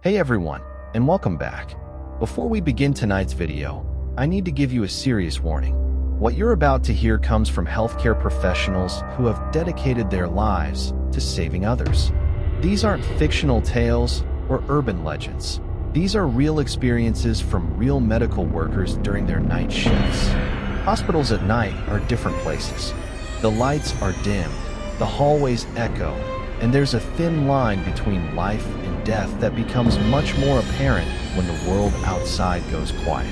Hey everyone, and welcome back. Before we begin tonight's video, I need to give you a serious warning. What you're about to hear comes from healthcare professionals who have dedicated their lives to saving others. These aren't fictional tales or urban legends. These are real experiences from real medical workers during their night shifts. Hospitals at night are different places. The lights are dimmed, the hallways echo, and there's a thin line between life and death that becomes much more apparent when the world outside goes quiet.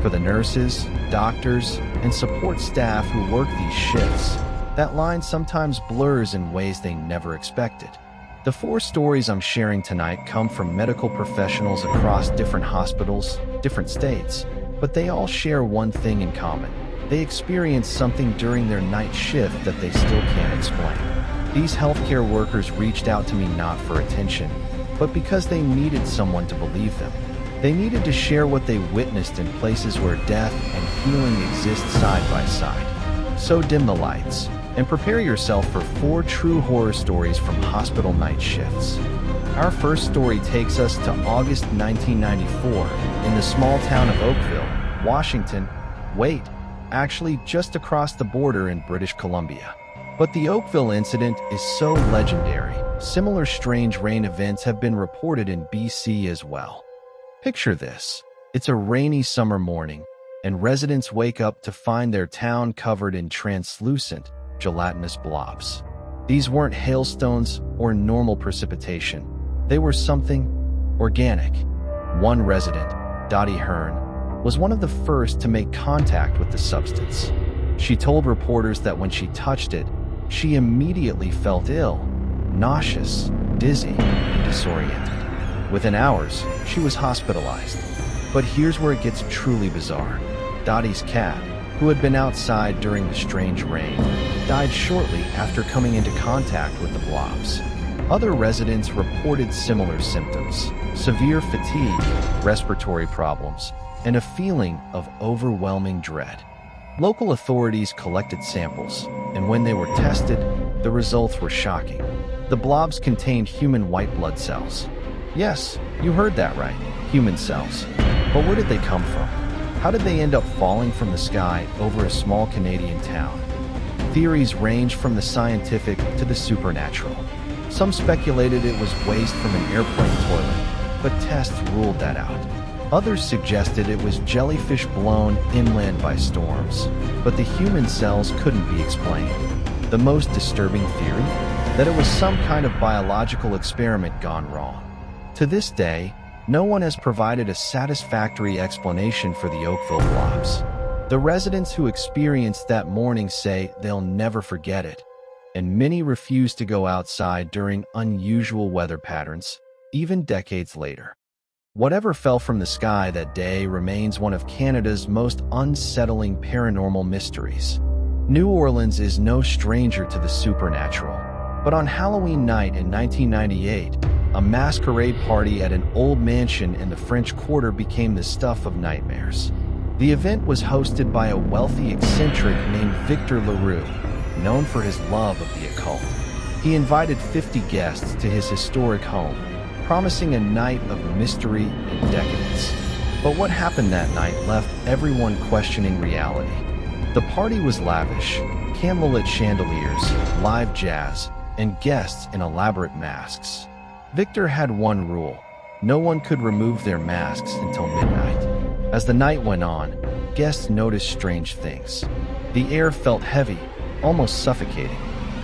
For the nurses, doctors, and support staff who work these shifts, that line sometimes blurs in ways they never expected. The 4 stories I'm sharing tonight come from medical professionals across different hospitals, different states, but they all share one thing in common. They experienced something during their night shift that they still can't explain. These healthcare workers reached out to me not for attention, but because they needed someone to believe them. They needed to share what they witnessed in places where death and healing exist side by side. So dim the lights, and prepare yourself for 4 true horror stories from hospital night shifts. Our first story takes us to August 1994 in the small town of Oakville, Washington. Wait, actually just across the border in British Columbia. But the Oakville incident is so legendary. Similar strange rain events have been reported in BC as well. Picture this. It's a rainy summer morning, and residents wake up to find their town covered in translucent, gelatinous blobs. These weren't hailstones or normal precipitation. They were something organic. One resident, Dottie Hearn, was one of the first to make contact with the substance. She told reporters that when she touched it, she immediately felt ill, nauseous, dizzy, and disoriented. Within hours, she was hospitalized. But here's where it gets truly bizarre. Dottie's cat, who had been outside during the strange rain, died shortly after coming into contact with the blobs. Other residents reported similar symptoms: severe fatigue, respiratory problems, and a feeling of overwhelming dread. Local authorities collected samples, and when they were tested, the results were shocking. The blobs contained human white blood cells. Yes, you heard that right, human cells. But where did they come from? How did they end up falling from the sky over a small Canadian town? Theories range from the scientific to the supernatural. Some speculated it was waste from an airplane toilet, but tests ruled that out. Others suggested it was jellyfish blown inland by storms, but the human cells couldn't be explained. The most disturbing theory? That it was some kind of biological experiment gone wrong. To this day, no one has provided a satisfactory explanation for the Oakville blobs. The residents who experienced that morning say they'll never forget it, and many refuse to go outside during unusual weather patterns, even decades later. Whatever fell from the sky that day remains one of Canada's most unsettling paranormal mysteries. New Orleans is no stranger to the supernatural, but on Halloween night in 1998, a masquerade party at an old mansion in the French Quarter became the stuff of nightmares. The event was hosted by a wealthy eccentric named Victor Leroux, known for his love of the occult. He invited 50 guests to his historic home, promising a night of mystery and decadence. But what happened that night left everyone questioning reality. The party was lavish: candlelit chandeliers, live jazz, and guests in elaborate masks. Victor had one rule: no one could remove their masks until midnight. As the night went on, guests noticed strange things. The air felt heavy, almost suffocating.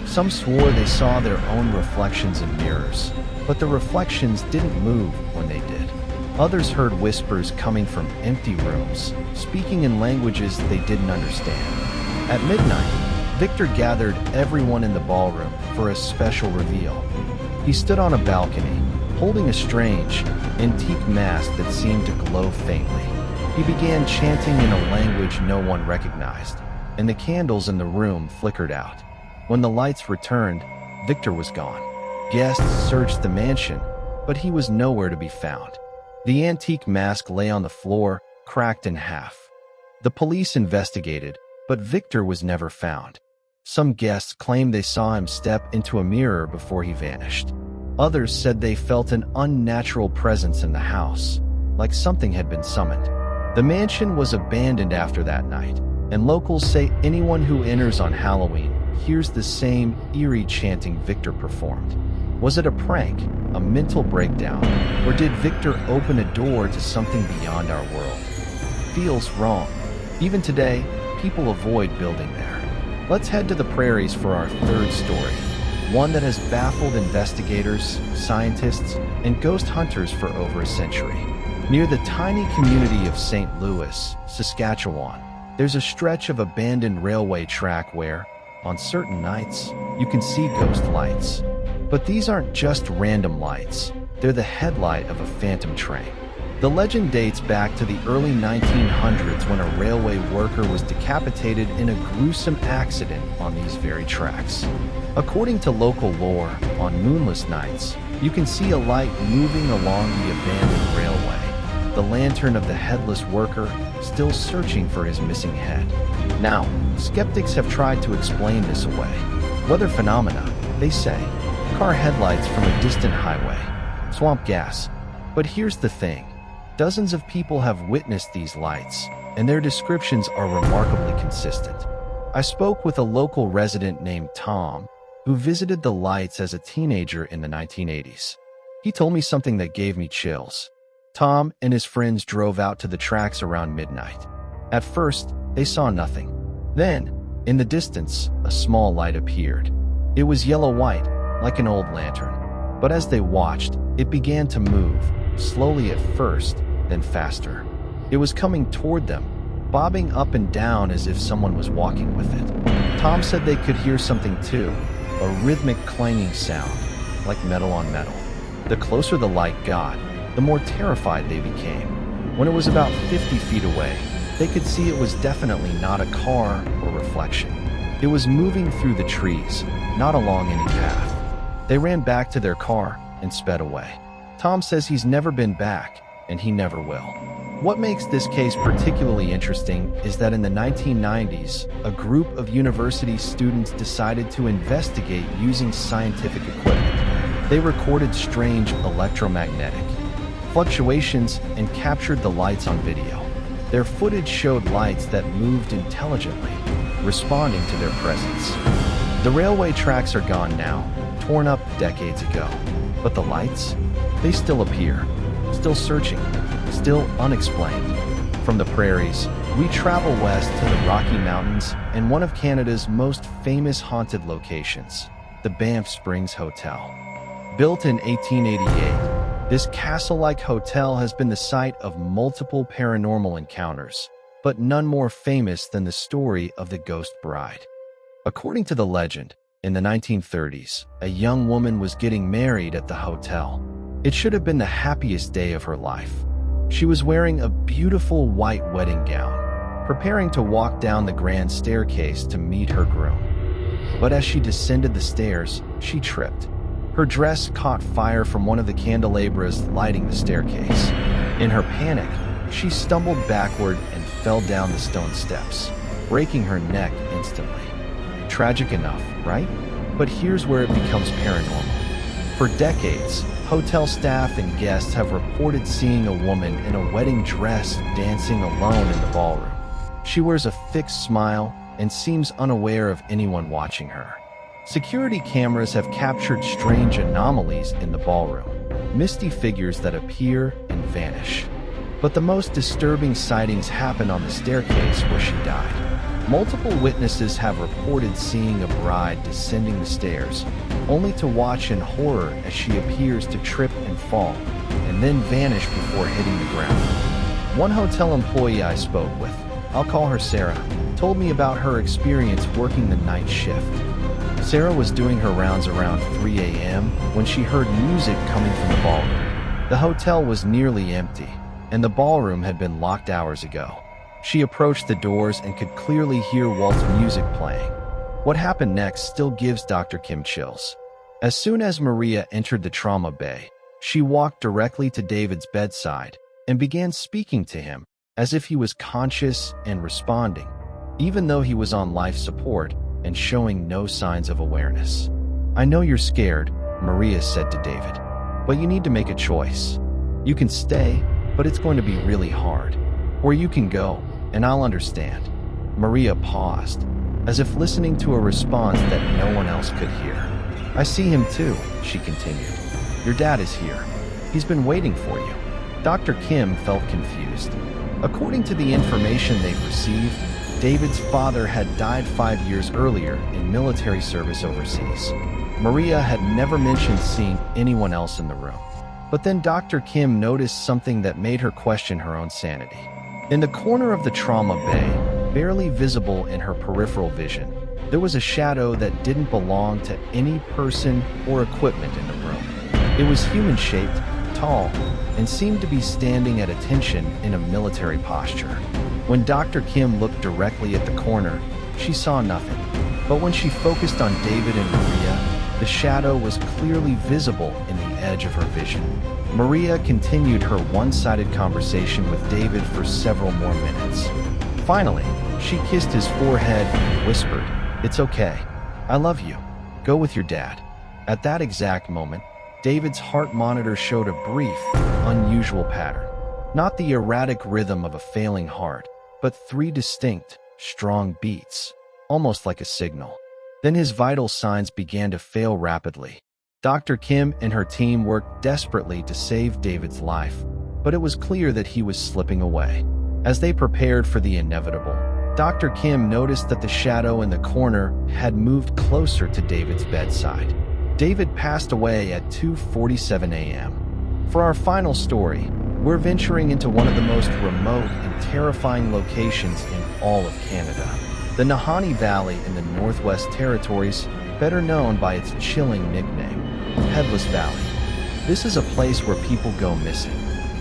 Some swore they saw their own reflections in mirrors, but the reflections didn't move when they did. Others heard whispers coming from empty rooms, speaking in languages they didn't understand. At midnight, Victor gathered everyone in the ballroom for a special reveal. He stood on a balcony, holding a strange, antique mask that seemed to glow faintly. He began chanting in a language no one recognized, and the candles in the room flickered out. When the lights returned, Victor was gone. Guests searched the mansion, but he was nowhere to be found. The antique mask lay on the floor, cracked in half. The police investigated, but Victor was never found. Some guests claimed they saw him step into a mirror before he vanished. Others said they felt an unnatural presence in the house, like something had been summoned. The mansion was abandoned after that night, and locals say anyone who enters on Halloween hears the same eerie chanting Victor performed. Was it a prank, a mental breakdown, or did Victor open a door to something beyond our world? Feels wrong. Even today, people avoid building there. Let's head to the prairies for our third story, one that has baffled investigators, scientists, and ghost hunters for over a century. Near the tiny community of St. Louis, Saskatchewan, there's a stretch of abandoned railway track where, on certain nights, you can see ghost lights. But these aren't just random lights, they're the headlight of a phantom train. The legend dates back to the early 1900s when a railway worker was decapitated in a gruesome accident on these very tracks. According to local lore, on moonless nights, you can see a light moving along the abandoned railway, the lantern of the headless worker still searching for his missing head. Now, skeptics have tried to explain this away. Weather phenomena, they say, car headlights from a distant highway, swamp gas. But here's the thing. Dozens of people have witnessed these lights, and their descriptions are remarkably consistent. I spoke with a local resident named Tom, who visited the lights as a teenager in the 1980s. He told me something that gave me chills. Tom and his friends drove out to the tracks around midnight. At first, they saw nothing. Then, in the distance, a small light appeared. It was yellow-white, like an old lantern. But as they watched, it began to move, slowly at first, then faster. It was coming toward them, bobbing up and down as if someone was walking with it. Tom said they could hear something too, a rhythmic clanging sound, like metal on metal. The closer the light got, the more terrified they became. When it was about 50 feet away, they could see it was definitely not a car or reflection. It was moving through the trees, not along any path. They ran back to their car and sped away. Tom says he's never been back, and he never will. What makes this case particularly interesting is that in the 1990s, a group of university students decided to investigate using scientific equipment. They recorded strange electromagnetic fluctuations and captured the lights on video. Their footage showed lights that moved intelligently, responding to their presence. The railway tracks are gone now, torn up decades ago. But the lights? They still appear, still searching, still unexplained. From the prairies, we travel west to the Rocky Mountains and one of Canada's most famous haunted locations, the Banff Springs Hotel. Built in 1888, this castle-like hotel has been the site of multiple paranormal encounters, but none more famous than the story of the Ghost Bride. According to the legend, in the 1930s, a young woman was getting married at the hotel. It should have been the happiest day of her life. She was wearing a beautiful white wedding gown, preparing to walk down the grand staircase to meet her groom. But as she descended the stairs, she tripped. Her dress caught fire from one of the candelabras lighting the staircase. In her panic, she stumbled backward and fell down the stone steps, breaking her neck instantly. Tragic enough, right? But here's where it becomes paranormal. For decades, hotel staff and guests have reported seeing a woman in a wedding dress dancing alone in the ballroom. She wears a fixed smile and seems unaware of anyone watching her. Security cameras have captured strange anomalies in the ballroom, misty figures that appear and vanish. But the most disturbing sightings happen on the staircase where she died. Multiple witnesses have reported seeing a bride descending the stairs, only to watch in horror as she appears to trip and fall, and then vanish before hitting the ground. One hotel employee I spoke with, I'll call her Sarah, told me about her experience working the night shift. Sarah was doing her rounds around 3 a.m. when she heard music coming from the ballroom. The hotel was nearly empty, and the ballroom had been locked hours ago. She approached the doors and could clearly hear Walt's music playing. What happened next still gives Dr. Kim chills. As soon as Maria entered the trauma bay, she walked directly to David's bedside and began speaking to him as if he was conscious and responding, even though he was on life support and showing no signs of awareness. "I know you're scared, Maria said to David. "But you need to make a choice. You can stay, but it's going to be really hard. Or you can go, and I'll understand." Maria paused, as if listening to a response that no one else could hear. "I see him too," she continued. "Your dad is here. He's been waiting for you." Dr. Kim felt confused. According to the information they received, David's father had died 5 years earlier in military service overseas. Maria had never mentioned seeing anyone else in the room. But then Dr. Kim noticed something that made her question her own sanity. In the corner of the trauma bay, barely visible in her peripheral vision, there was a shadow that didn't belong to any person or equipment in the room. It was human-shaped, tall, and seemed to be standing at attention in a military posture. When Dr. Kim looked directly at the corner, she saw nothing. But when she focused on David and Maria, the shadow was clearly visible in the edge of her vision. Maria continued her one-sided conversation with David for several more minutes. Finally, she kissed his forehead and whispered, "It's okay. I love you. Go with your dad." At that exact moment, David's heart monitor showed a brief, unusual pattern. Not the erratic rhythm of a failing heart, but 3 distinct, strong beats, almost like a signal. Then his vital signs began to fail rapidly. Dr. Kim and her team worked desperately to save David's life, but it was clear that he was slipping away. As they prepared for the inevitable, Dr. Kim noticed that the shadow in the corner had moved closer to David's bedside. David passed away at 2:47 a.m. For our final story, we're venturing into one of the most remote and terrifying locations in all of Canada. The Nahanni Valley in the Northwest Territories, better known by its chilling nickname, Headless Valley. This is a place where people go missing,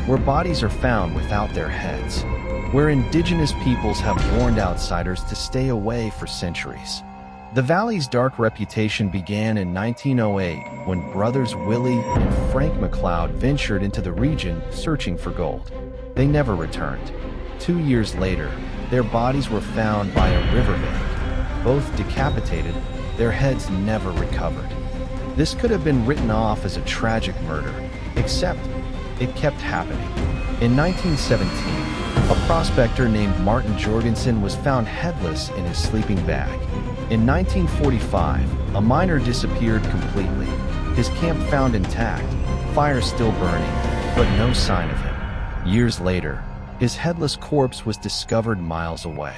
where bodies are found without their heads, where indigenous peoples have warned outsiders to stay away for centuries. The valley's dark reputation began in 1908 when brothers Willie and Frank McLeod ventured into the region searching for gold. They never returned. 2 years later, their bodies were found by a riverbank. Both decapitated, their heads never recovered. This could have been written off as a tragic murder, except it kept happening. In 1917, a prospector named Martin Jorgensen was found headless in his sleeping bag. In 1945, a miner disappeared completely. His camp found intact, fire still burning, but no sign of him. Years later, his headless corpse was discovered miles away.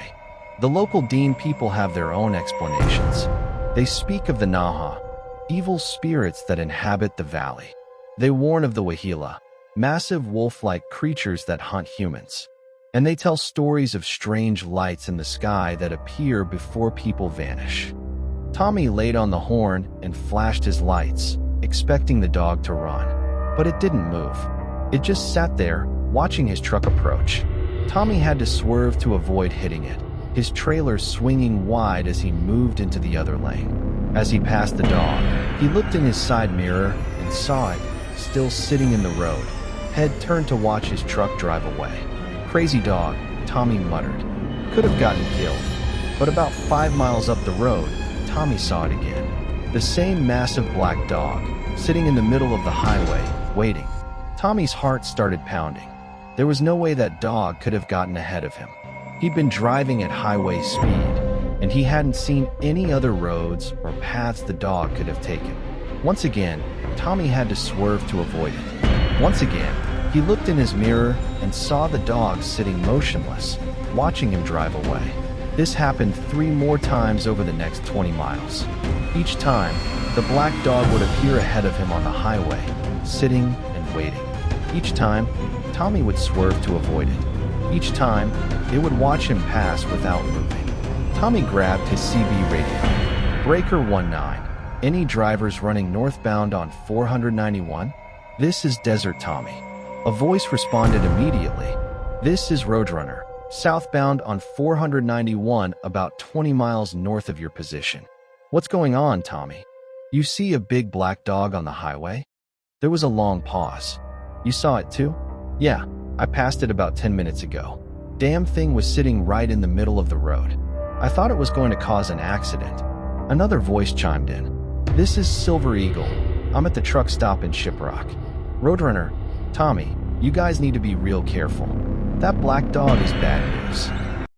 The local Dean people have their own explanations. They speak of the Naha, evil spirits that inhabit the valley. They warn of the Wahila, massive wolf-like creatures that hunt humans. And they tell stories of strange lights in the sky that appear before people vanish. Tommy laid on the horn and flashed his lights, expecting the dog to run. But it didn't move. It just sat there, watching his truck approach. Tommy had to swerve to avoid hitting it, his trailer swinging wide as he moved into the other lane. As he passed the dog, he looked in his side mirror and saw it, still sitting in the road, head turned to watch his truck drive away. "Crazy dog," Tommy muttered. "Could have gotten killed." But about 5 miles up the road, Tommy saw it again. The same massive black dog, sitting in the middle of the highway, waiting. Tommy's heart started pounding. There was no way that dog could have gotten ahead of him. He'd been driving at highway speed, and he hadn't seen any other roads or paths the dog could have taken. Once again, Tommy had to swerve to avoid it. Once again, he looked in his mirror and saw the dog sitting motionless, watching him drive away. This happened 3 more times over the next 20 miles. Each time, the black dog would appear ahead of him on the highway, sitting and waiting. Each time, Tommy would swerve to avoid it. Each time, it would watch him pass without moving. Tommy grabbed his CB radio. "Breaker 19. Any drivers running northbound on 491? This is Desert Tommy." A voice responded immediately. "This is Roadrunner, southbound on 491 about 20 miles north of your position." "What's going on, Tommy? You see a big black dog on the highway?" There was a long pause. "You saw it too?" "Yeah, I passed it about 10 minutes ago. Damn thing was sitting right in the middle of the road. I thought it was going to cause an accident." Another voice chimed in. "This is Silver Eagle. I'm at the truck stop in Shiprock. Roadrunner, Tommy, you guys need to be real careful. That black dog is bad news.